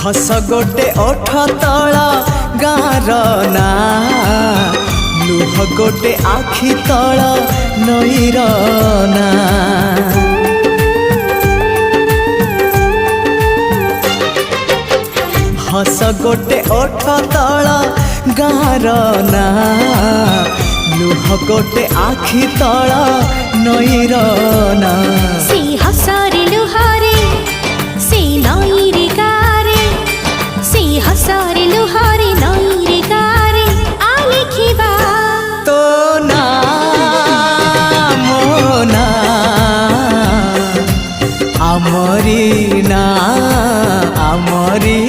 हस गोटे ओठ तला गाँर ना लुह गोटे आखि तल नईर ना हस गोटे ओठ तल गाँर ना लुह गोटे आखि तल नईर ना से हसरे लुहारे से नईरे गारे से हसरे लुहारे नईरे गारे आ लिखिबा तो ना मो ना आमरी ना आमरी